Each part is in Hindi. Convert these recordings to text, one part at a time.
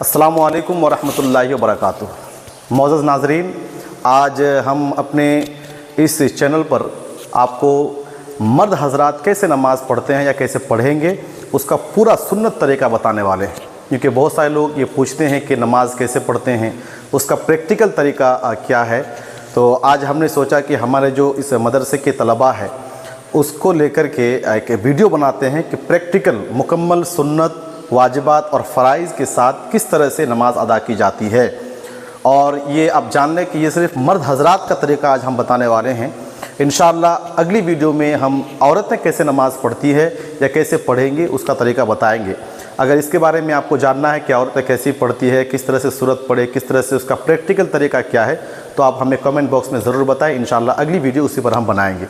अस्सलामु अलैकुम वरहमतुल्लाहि वबरकातुहू। मोअज़्ज़ज़ नाज़रीन, आज हम अपने इस चैनल पर आपको मर्द हज़रात कैसे नमाज़ पढ़ते हैं या कैसे पढ़ेंगे उसका पूरा सुन्नत तरीका बताने वाले हैं। क्योंकि बहुत सारे लोग ये पूछते हैं कि नमाज़ कैसे पढ़ते हैं, उसका प्रैक्टिकल तरीका क्या है। तो आज हमने सोचा कि हमारे जो इस मदरसे के तलबा है उसको लेकर के एक वीडियो बनाते हैं कि प्रैक्टिकल मुकम्मल सुन्नत, वाजिबात और फ़राइज़ के साथ किस तरह से नमाज़ अदा की जाती है। और ये आप जान लें कि ये सिर्फ मर्द हज़रात का तरीका आज हम बताने वाले हैं। इंशाअल्लाह अगली वीडियो में हम औरतें कैसे नमाज़ पढ़ती है या कैसे पढ़ेंगे उसका तरीका बताएंगे। अगर इसके बारे में आपको जानना है कि औरतें कैसी पढ़ती है, किस तरह से सूरत पढ़े, किस तरह से उसका प्रैक्टिकल तरीका क्या है, तो आप हमें कमेंट बॉक्स में ज़रूर बताएं। इंशाअल्लाह अगली वीडियो उसी पर हम बनाएंगे।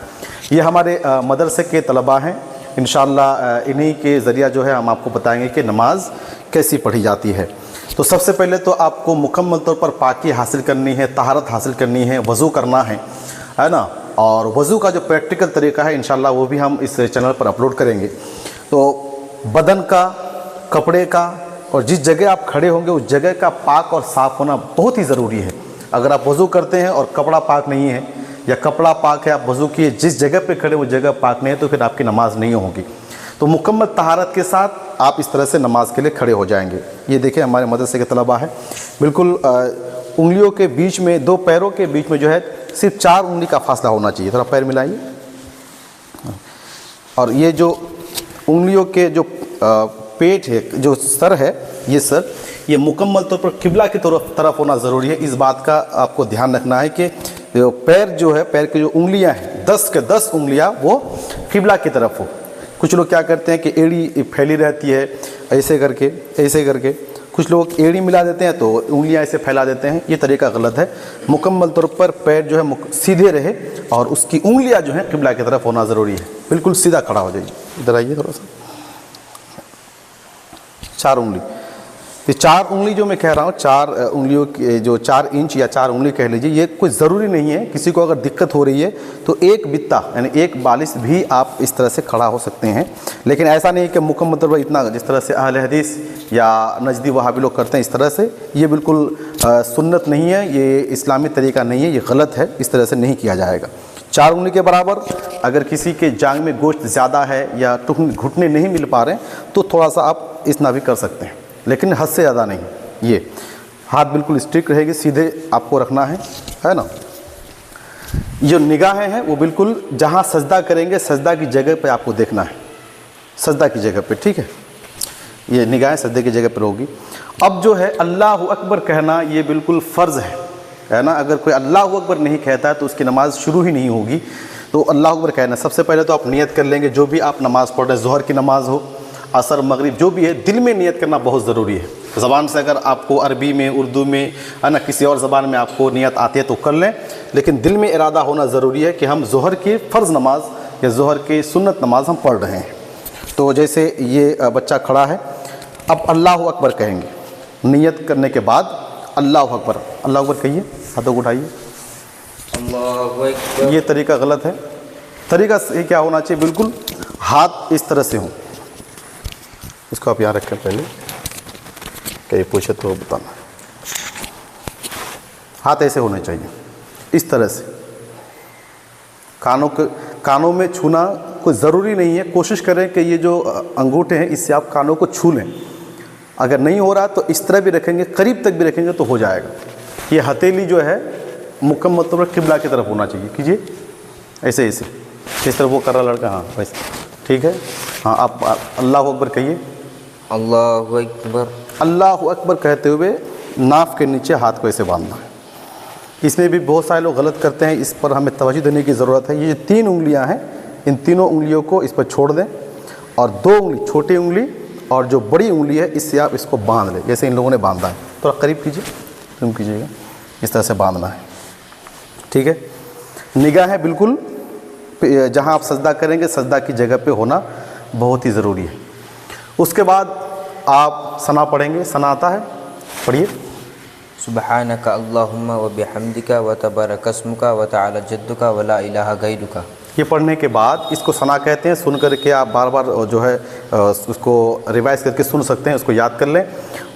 ये हमारे मदरसे के तलबा हैं। इंशाअल्लाह इन्हीं के ज़रिया जो है हम आपको बताएंगे कि नमाज़ कैसी पढ़ी जाती है। तो सबसे पहले तो आपको मुकम्मल तौर पर पाकी हासिल करनी है, तहारत हासिल करनी है, वज़ू करना है ना। और वज़ू का जो प्रैक्टिकल तरीका है इंशाअल्लाह वो भी हम इस चैनल पर अपलोड करेंगे। तो बदन का, कपड़े का और जिस जगह आप खड़े होंगे उस जगह का पाक और साफ़ होना बहुत ही ज़रूरी है। अगर आप वज़ू करते हैं और कपड़ा पाक नहीं है या कपड़ा पाक है, आप वज़ू किए, जिस जगह पे खड़े वो जगह पाक नहीं है, तो फिर आपकी नमाज़ नहीं होगी। तो मुकम्मल तहारत के साथ आप इस तरह से नमाज़ के लिए खड़े हो जाएंगे। ये देखें हमारे मदरसे के तलबा है, बिल्कुल उंगलियों के बीच में, दो पैरों के बीच में जो है सिर्फ 4 उंगली का फासला होना चाहिए। थोड़ा पैर मिलाइए। और ये जो उंगलियों के जो पेट है, जो सर है, ये सर ये मुकम्मल तौर पर किबला की तरफ होना ज़रूरी है। इस बात का आपको ध्यान रखना है कि पैर जो है, पैर की जो उंगलियां हैं, 10 के 10 उंगलियां वो किबला की तरफ हो। कुछ लोग क्या करते हैं कि एड़ी फैली रहती है ऐसे करके कुछ लोग एड़ी मिला देते हैं तो उंगलियां ऐसे फैला देते हैं। ये तरीका गलत है। मुकम्मल तौर पर पैर जो है सीधे रहे और उसकी उंगलियां जो हैं किबला की तरफ होना ज़रूरी है। बिल्कुल सीधा खड़ा हो जाइए। इधर आइए थोड़ा सा। 4 उंगली, ये 4 उंगली जो मैं कह रहा हूँ, 4 उंगलियों की जो 4 इंच या 4 उंगली कह लीजिए, ये कोई ज़रूरी नहीं है। किसी को अगर दिक्कत हो रही है तो एक बित्ता यानी एक बालिश भी आप इस तरह से खड़ा हो सकते हैं। लेकिन ऐसा नहीं कि मुकम्मल तौर पर इतना जिस तरह से अहले हदीस या नजदी वहाबी लोग करते हैं इस तरह से, ये बिल्कुल सुन्नत नहीं है, ये इस्लामी तरीका नहीं है, ये गलत है। इस तरह से नहीं किया जाएगा। 4 उंगली के बराबर अगर किसी के जांग में गोश्त ज़्यादा है या घुटने नहीं मिल पा रहे हैं तो थोड़ा सा आप इतना भी कर सकते हैं, लेकिन हद से ज़्यादा नहीं। ये हाथ बिल्कुल स्ट्रिक्ट रहेगी, सीधे आपको रखना है ना। जो निगाहें हैं वो बिल्कुल जहाँ सजदा करेंगे सजदा की जगह पे आपको देखना है, सजदा की जगह पे, ठीक है। ये निगाहें सजदे की जगह पर होगी। अब जो है अल्लाह अकबर कहना ये बिल्कुल फ़र्ज़ है ना। अगर कोई अल्लाह अकबर नहीं कहता है तो उसकी नमाज़ शुरू ही नहीं होगी। तो अल्लाह अकबर कहना, सबसे पहले तो आप नियत कर लेंगे। जो भी आप नमाज़ पढ़ रहे हैं, ज़ोहर की नमाज़ हो, असर, मगरिब, जो भी है, दिल में नियत करना बहुत ज़रूरी है। ज़बान से अगर आपको अरबी में, उर्दू में, है ना, किसी और ज़बान में आपको नियत आती है तो कर लें, लेकिन दिल में इरादा होना ज़रूरी है कि हम ज़ोहर की फ़र्ज़ नमाज या ज़ोहर की सुन्नत नमाज हम पढ़ रहे हैं। तो जैसे ये बच्चा खड़ा है, अब अल्लाह अकबर कहेंगे। नियत करने के बाद अल्लाह अकबर कहिए, हाथों को उठाइए। ये तरीका गलत है। तरीका से क्या होना चाहिए, बिल्कुल हाथ इस तरह से हों। इसको आप यहाँ रखें पहले, कहीं पूछे तो बताना। हाथ ऐसे होने चाहिए, इस तरह से। कानों में छूना कोई ज़रूरी नहीं है। कोशिश करें कि ये जो अंगूठे हैं इससे आप कानों को छू लें। अगर नहीं हो रहा तो इस तरह भी रखेंगे, करीब तक भी रखेंगे तो हो जाएगा। ये हथेली जो है मुकम्मल तौर पर किबला की तरफ होना चाहिए। कीजिए ऐसे इस तरह वो कर रहा लड़का, हाँ वैसे, ठीक है। हाँ आप अल्लाह अकबर कहिए। अल्लाहु अकबर। अल्लाह अकबर कहते हुए नाफ के नीचे हाथ को ऐसे बांधना है। इसमें भी बहुत सारे लोग गलत करते हैं, इस पर हमें तवज्जो देने की ज़रूरत है। ये 3 उंगलियां हैं, इन तीनों उंगलियों को इस पर छोड़ दें और 2 उंगली, छोटी उंगली और जो बड़ी उंगली है, इससे आप इसको बांध लें जैसे इन लोगों ने बांधा है। थोड़ा करीब कीजिए, जूम कीजिएगा, इस तरह से बांधना है, ठीक है। निगाहें बिल्कुल जहाँ आप सजदा करेंगे सजदा की जगह पे होना बहुत ही ज़रूरी है। उसके बाद आप सना पढ़ेंगे। सना आता है, पढ़िए। सुब्हानका अल्लाहुम्मा व बिहम्दिका व तबारकस्मुका व तआला जद्दुका व ला इलाहा गैरुका। ये पढ़ने के बाद इसको सना कहते हैं। सुन करके आप बार बार जो है उसको रिवाइज़ करके सुन सकते हैं, उसको याद कर लें।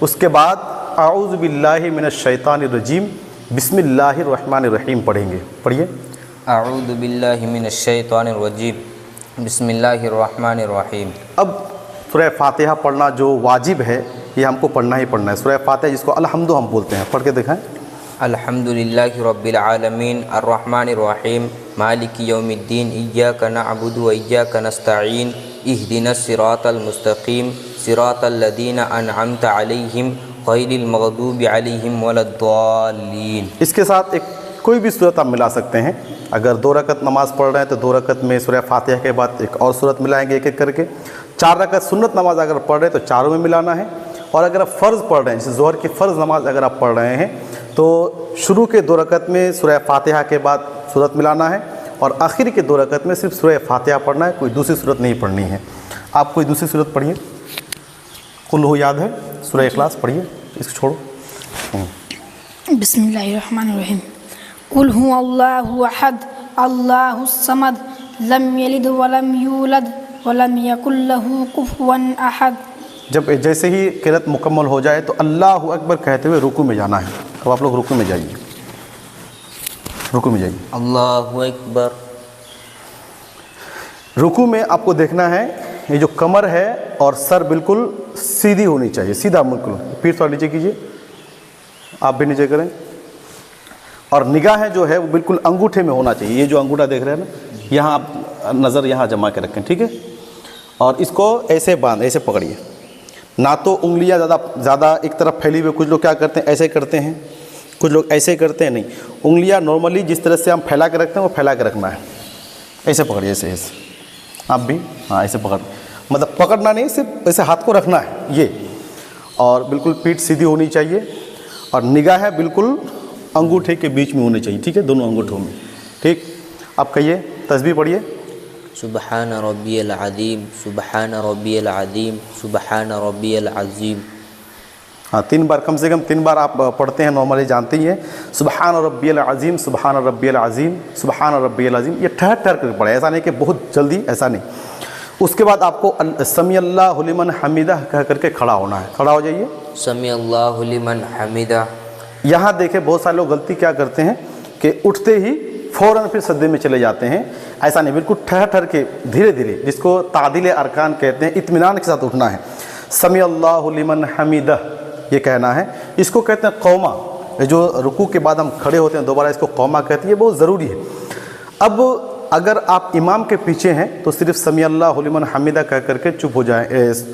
उसके बाद अऊज़ु बिल्लाहि मिनश शैतानिर रजीम बिस्मिल्लाहिर रहमानिर रहीम पढ़ेंगे। पढ़िए। अऊज़ु बिल्लाहि मिनश शैतानिर रजीम बिस्मिल्लाहिर रहमानिर रहीम। अब सूरह फातिहा पढ़ना जो वाजिब है ये हमको पढ़ना ही पढ़ना है। सूरह फातिहा जिसको अलहम्दु हम बोलते हैं, पढ़ के दिखाएं। अल्हम्दुलिल्लाहि रब्बिल आलमीन अर्रहमानिर रहीम मालिकि यौमिद्दीन इय्याका नअबुदु व इय्याका नस्तईन इहदिनस सिरातल मुस्तकीम सिरातल लज़ीना अनअमता अलैहिम गैरिल मग़दूबि अलैहिम वलद्दाल्लीन। इसके साथ एक कोई भी सूरत आप मिला सकते हैं। अगर 2 रकत नमाज़ पढ़ रहे हैं तो 2 रकत में सूरह फातिहा के बाद एक और सूरत मिलाएंगे एक एक करके। 4 रकत सुन्नत नमाज अगर पढ़ रहे हैं तो चारों में मिलाना है। और अगर आप फ़र्ज़ पढ़ रहे हैं, जैसे ज़ोहर की फ़र्ज़ नमाज अगर आप पढ़ रहे हैं तो शुरू के 2 रकत में सूरह फातिहा के बाद सूरत मिलाना है और आखिर के 2 रकत में सिर्फ सूरह फातिहा पढ़ना है, कोई दूसरी सूरत नहीं पढ़नी है। आप कोई दूसरी सूरत पढ़िए। कुल हो याद है, सूरह इखलास पढ़िए, इसको छोड़ो। बिस्मिल्लाहिर्रहमानिर्रहीम। कुल हुवल्लाहु अहद अल्लाहुस समद लम यलिद वलम यूलद वलम यकुल लहू कुफुवन अहद। जब जैसे ही क़िरात मुकम्मल हो जाए तो अल्लाहु अकबर कहते हुए रुकू में जाना है। अब आप लोग रुकू में जाइए, रुकू में जाइए। अल्लाहु अकबर। रुकू में आपको देखना है ये जो कमर है और सर बिल्कुल सीधी होनी चाहिए, सीधा बिल्कुल। पीठ थोड़ा नीचे कीजिए, आप भी नीचे करें। और निगाह जो है वो बिल्कुल अंगूठे में होना चाहिए। ये जो अंगूठा देख रहे हैं ना, यहाँ आप नज़र यहाँ जमा के रखें, ठीक है। और इसको ऐसे बांध, ऐसे पकड़िए, ना तो उंगलियां ज़्यादा एक तरफ फैली हुई। कुछ लोग क्या करते हैं, ऐसे करते हैं, कुछ लोग ऐसे करते हैं। नहीं, उंगलियां नॉर्मली जिस तरह से हम फैला के रखते हैं वो फैला के रखना है। ऐसे पकड़िए, ऐसे ऐसे आप भी, हाँ ऐसे पकड़, मतलब पकड़ना नहीं, सिर्फ ऐसे हाथ को रखना है ये। और बिल्कुल पीठ सीधी होनी चाहिए और निगाह बिल्कुल अंगूठे के बीच में होनी चाहिए, ठीक है, दोनों अंगूठों में, ठीक। आप कहिए, तस्बीह पढ़िए। सुबहान रब्बियल अज़ीम सुबहान रब्बियल अज़ीम सुबहान रब्बियल अज़ीम। हाँ, 3 बार, कम से कम 3 बार आप पढ़ते हैं, नॉर्मली जानते ही हैं। सुबहान रब्बियल अज़ीम सुबहान रब्बियल अज़ीम सुबहान रब्बियल अज़ीम। ये ठहर ठहर कर पढ़े, ऐसा नहीं कि बहुत जल्दी, ऐसा नहीं। उसके बाद आपको समी अल्लाहु लिमन हमीदा कह करके खड़ा होना है। खड़ा हो जाइए। समी अल्लाहु लिमन हमीदा। यहाँ देखें बहुत सारे लोग गलती क्या करते हैं कि उठते ही फ़ौरन फिर सजदे में चले जाते हैं। ऐसा नहीं, बिल्कुल ठहर ठहर के धीरे धीरे, जिसको तादिल अरकान कहते हैं, इत्मीनान के साथ उठना है। समी अल्लाहु लिमन हमीदा ये कहना है। इसको कहते हैं कौमा। ये जो रुकू के बाद हम खड़े होते हैं दोबारा, इसको कौमा कहते हैं। ये बहुत ज़रूरी है। अब अगर आप इमाम के पीछे हैं तो सिर्फ समी अल्लाहु लिमन हमीदा कह करके चुप हो जाएं।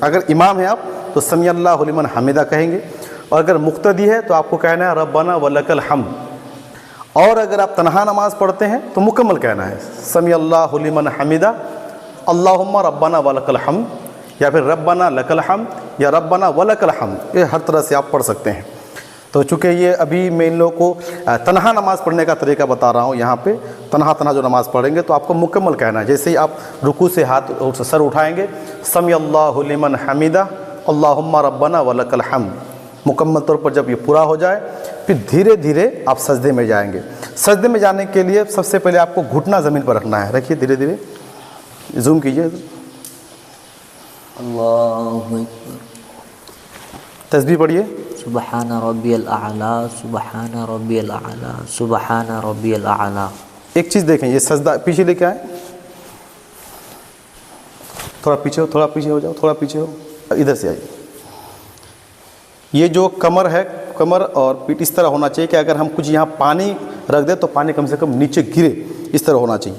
अगर इमाम है आप तो समी अल्लाहु लिमन हमीदा कहेंगे। और अगर मुक्तदी है तो आपको कहना है रब्बना वलकल हम्द। और अगर आप तन्हा नमाज़ पढ़ते हैं तो मुकम्मल कहना है समी अल्लाहु लिमन हमीदा अल्लाहुम्मा रब्बना वलकल हम्द, या फिर रब्बना लकल हम्द या रब्बना वलकल हम्द। ये हर तरह से आप पढ़ सकते हैं। तो चूँकि ये अभी मैं इन लोगों को तन्हा नमाज़ पढ़ने का तरीका बता रहा हूँ, यहाँ पे तन्हा जो नमाज़ पढ़ेंगे तो आपको मुकम्मल कहना है। जैसे ही आप रुकू से हाथ सर उठाएंगे, समी अल्लाहु लिमन हमीदा अल्लाहुम्मा रब्बना वलकल हम्द, मुकम्मल तौर पर जब ये पूरा हो जाए फिर धीरे धीरे आप सजदे में जाएंगे। सजदे में जाने के लिए सबसे पहले आपको घुटना ज़मीन पर रखना है। रखिए, धीरे धीरे जूम कीजिए। अल्लाहु अकबर। तस्बीह पढ़िए। सुबहान रब्बियल आला सुबहान रब्बियल आला सुबहान रब्बियल आला। एक चीज़ देखें, ये सजदा पीछे लेके आए, थोड़ा पीछे हो, थोड़ा पीछे हो जाओ, थोड़ा पीछे हो, इधर से आइए। ये जो कमर है, कमर और पीठ इस तरह होना चाहिए कि अगर हम कुछ यहाँ पानी रख दें तो पानी कम से कम नीचे गिरे, इस तरह होना चाहिए।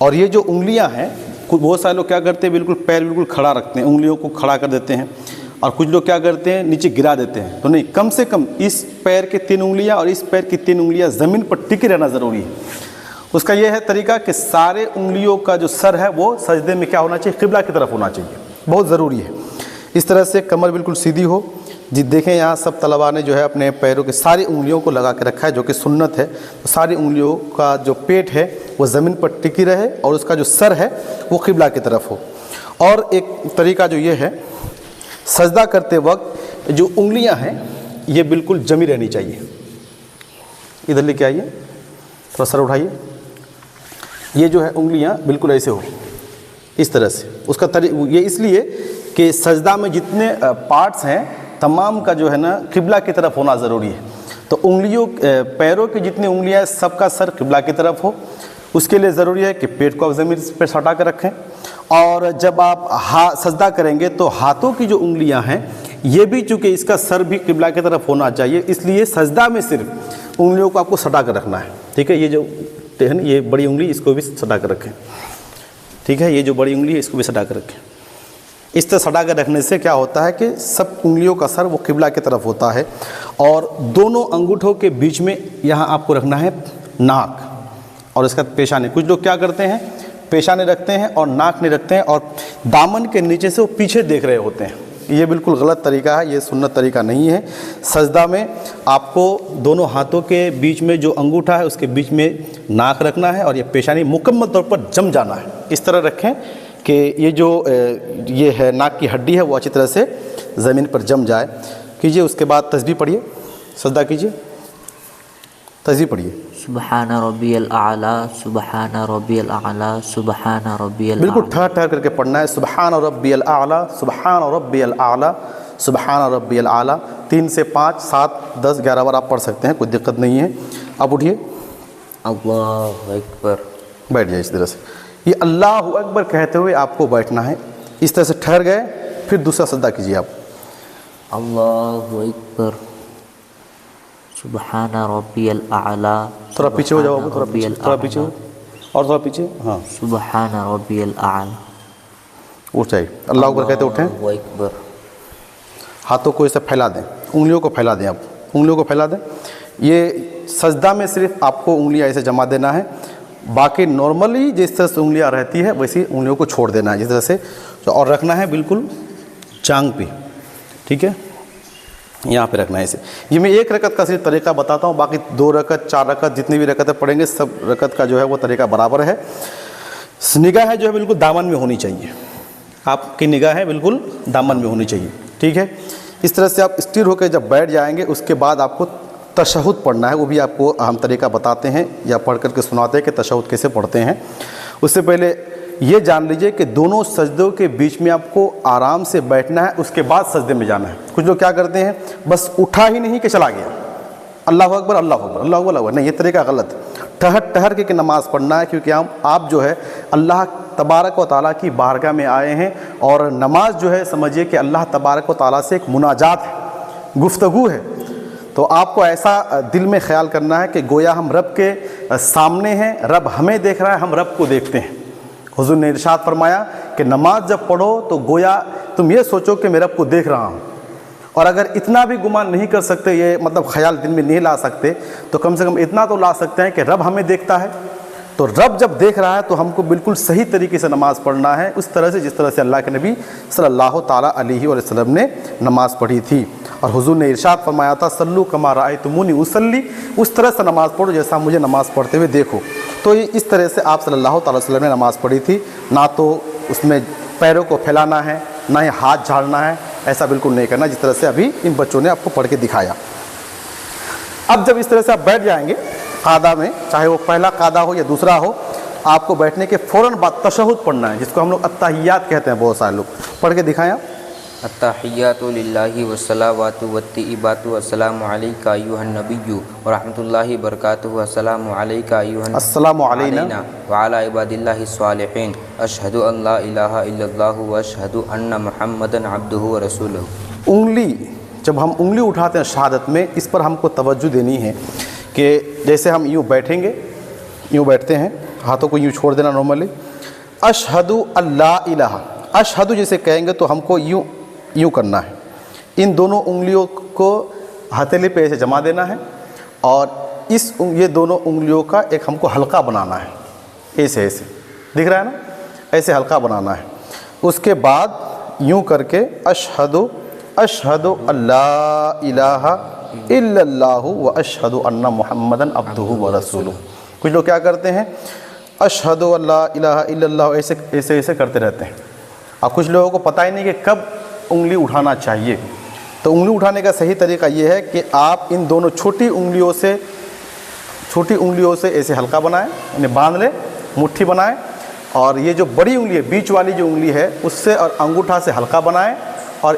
और ये जो उंगलियाँ हैं, बहुत सारे लोग क्या करते हैं, बिल्कुल पैर बिल्कुल खड़ा रखते हैं, उंगलियों को खड़ा कर देते हैं। और कुछ लोग क्या करते हैं, नीचे गिरा देते हैं। तो नहीं, कम से कम इस पैर के 3 उंगलियाँ और इस पैर की 3 उंगलियाँ ज़मीन पर टिके रहना ज़रूरी है। उसका यह है तरीका कि सारे उंगलियों का जो सर है वो सजदे में क्या होना चाहिए, क़िबला की तरफ होना चाहिए, बहुत ज़रूरी है। इस तरह से कमर बिल्कुल सीधी हो। जी देखें, यहाँ सब तलबा ने जो है अपने पैरों के सारी उंगलियों को लगा के रखा है, जो कि सुन्नत है। तो सारी उंगलियों का जो पेट है वो ज़मीन पर टिकी रहे और उसका जो सर है वो क़िबला की तरफ हो। और एक तरीका जो ये है, सजदा करते वक्त जो उंगलियां हैं ये बिल्कुल जमी रहनी चाहिए। इधर लेके आइए, थोड़ा सर उठाइए। ये जो है उंगलियां बिल्कुल ऐसे हो, इस तरह से। उसका ये इसलिए कि सजदा में जितने पार्ट्स हैं तमाम का जो है ना किबला की तरफ होना ज़रूरी है। तो उंगलियों पैरों की जितनी उंगलियां हैं सबका सर किबला की तरफ हो। उसके लिए ज़रूरी है कि पेट को आप ज़मीन पर सटा कर रखें, और जब आप सजदा करेंगे तो हाथों की जो उंगलियां हैं ये भी, चूँकि इसका सर भी किबला की तरफ होना चाहिए, इसलिए सजदा में सिर्फ उंगलियों को आपको सटा कर रखना है। ठीक है, ये जो है ना ये बड़ी उंगली, इसको भी सटा कर रखें। ठीक है, ये जो बड़ी उंगली है इसको भी सटा कर रखें। इस तरह सटा कर रखने से क्या होता है कि सब उंगलियों का सर वो किबला की तरफ होता है। और दोनों अंगूठों के बीच में यहाँ आपको रखना है नाक और इसका पेशानी। कुछ लोग क्या करते हैं, पेशानी रखते हैं और नाक नहीं रखते हैं और दामन के नीचे से वो पीछे देख रहे होते हैं। ये बिल्कुल गलत तरीका है, ये सुन्नत तरीका नहीं है। सजदा में आपको दोनों हाथों के बीच में जो अंगूठा है उसके बीच में नाक रखना है और ये पेशानी मुकम्मल तौर पर जम जाना है। इस तरह रखें कि ये जो ये है नाक की हड्डी है वो अच्छी तरह से ज़मीन पर जम जाए। कीजिए, उसके बाद तस्बीह पढ़िए, सजदा कीजिए, तस्बीह पढ़िए। सुबहान रब्बियल आला, सुबहान रब्बियल आला, सुबहान रब्बियल बिल्कुल ठहर ठहर करके पढ़ना है। सुबहान रब्बियल आला, सुबहान रब्बियल आला, सुबहान रब्बियल आला। 3 से 5, 7, 10, 11 बार आप पढ़ सकते हैं, कोई दिक्कत नहीं है। अब उठिए, अल्लाहु अकबर। बैठ जाइए इस तरह से। ये अल्लाहु अकबर कहते हुए आपको बैठना है। इस तरह से ठहर गए, फिर दूसरा सजदा कीजिए आप। अल्लाहु अकबर, सुबहान रब्बियल आला, थोड़ा पीछे हो जाओ, थोड़ा पीछे, थोड़ा पीछे और थोड़ा पीछे। हाँ, सुबहान रब्बियल आला। उठ जाइए। अल्लाहु अकबर कहते उठें, अल्लाहु अकबर। हाथों को इसे फैला दें, उंगलियों को फैला दें, आप उंगलियों को फैला दें। ये सजदा में सिर्फ आपको उंगलियां ऐसे जमा देना है, बाकी नॉर्मली जिस तरह से उंगलियां रहती है वैसी उंगलियों को छोड़ देना है जिस तरह से, और रखना है बिल्कुल चांग पे। ठीक है, यहाँ पे रखना है इसे। ये मैं एक रकत का सिर्फ तरीका बताता हूँ, बाकी 2 रकत 4 रकत जितनी भी रकतें पढ़ेंगे सब रकत का जो है वो तरीका बराबर है। निगाह जो है बिल्कुल दामन में होनी चाहिए, आपकी निगाह है बिल्कुल दामन में होनी चाहिए। ठीक है, इस तरह से आप स्थिर होकर जब बैठ जाएंगे उसके बाद आपको तशहुद पढ़ना है। वो भी आपको हम तरीका बताते हैं या पढ़ करके सुनाते हैं कि तशहुद कैसे पढ़ते हैं। उससे पहले ये जान लीजिए कि दोनों सजदों के बीच में आपको आराम से बैठना है, उसके बाद सजदे में जाना है। कुछ लोग क्या करते हैं, बस उठा ही नहीं कि चला गया, अल्लाहु अकबर अल्लाहु अकबर अल्लाहु अकबर। नहीं, ये तरीका गलत है। ठहर ठहर के नमाज़ पढ़ना है, क्योंकि आप जो है अल्लाह तबारक व तआला की बारगाह में आए हैं और नमाज जो है समझिए कि अल्लाह तबारक व तआला से एक मुनाजात है, गुफ्तगू है। तो आपको ऐसा दिल में ख्याल करना है कि गोया हम रब के सामने हैं, रब हमें देख रहा है, हम रब को देखते हैं। हुज़ूर ने इरशाद फरमाया कि नमाज जब पढ़ो तो गोया तुम ये सोचो कि मैं रब को देख रहा हूँ। और अगर इतना भी गुमान नहीं कर सकते, ये मतलब ख्याल दिल में नहीं ला सकते, तो कम से कम इतना तो ला सकते हैं कि रब हमें देखता है। तो रब जब देख रहा है तो हमको बिल्कुल सही तरीके से नमाज़ पढ़ना है, उस तरह से जिस तरह से अल्लाह के नबी सल्लल्लाहु ताला अलैहि वसल्लम ने नमाज़ पढ़ी थी। और हुजूर ने इरशाद फरमाया था, सल्लू कमा राअयतुमूनी उसल्ली, उस तरह से नमाज़ पढ़ो जैसा मुझे नमाज़ पढ़ते हुए देखो। तो ये इस तरह से आप सल्लल्लाहु ताला वसल्लम ने नमाज़ पढ़ी थी। ना तो उसमें पैरों को फैलाना है, ना ही हाथ झाड़ना है, ऐसा बिल्कुल नहीं करना, जिस तरह से अभी इन बच्चों ने आपको पढ़ के दिखाया। अब जब इस तरह से आप बैठ जाएंगे कादा में, चाहे वो पहला कादा हो या दूसरा हो, आपको बैठने के फ़ौरन बाद तशहुद पढ़ना है, जिसको हम लोग अत्तहियात कहते हैं। बहुत सारे लोग पढ़ के दिखाएं आप। अत्तहियातु लिल्लाहि वस्सलावातु वत्तइबातु अस्सलामु अलैका अय्युहन नबिय्यु व रहमतुल्लाहि व बरकातुहु अस्सलामु अलैका अय्युहन अस्सलामु अलैना व अला इबादिल्लाहि स्वालिहीन अशहदु अन ला इलाहा इल्लल्लाहु व अशहदु अन्ना मुहम्मदन अब्दुहु व रसूलुहु। उंगली, जब हम उंगली उठाते हैं शहादत में, इस पर हमको तवज्जो देनी है कि जैसे हम यूँ बैठेंगे, यूँ बैठते हैं, हाथों को यूँ छोड़ देना नॉर्मली। अशहदु अल्ला इलाहा, अशहदु जैसे कहेंगे तो हमको यूँ करना है, इन दोनों उंगलियों को हथेली पे ऐसे जमा देना है और ये दोनों उंगलियों का एक हमको हल्का बनाना है, ऐसे ऐसे दिख रहा है ना, ऐसे हल्का बनाना है। उसके बाद यूँ करके अशहदु अल्ला इलाहा इल्लल्लाहु व अशहदु अन्ना मुहम्मदन अब्दुहु व रसूलुहु। कुछ लोग क्या करते हैं, अशहदु अल्ला इलाहा इल्लल्लाहु ऐसे ऐसे ऐसे करते रहते हैं। अब कुछ लोगों को पता ही नहीं कि कब उंगली उठाना चाहिए। तो उंगली उठाने का सही तरीका ये है कि आप इन दोनों छोटी उंगलियों से ऐसे हल्का बनाएं, इन्हें बांध लें, मुट्ठी बनाएं, और ये जो बड़ी उंगली है, बीच वाली जो उंगली है, उससे और अंगूठा से हल्का बनाएं और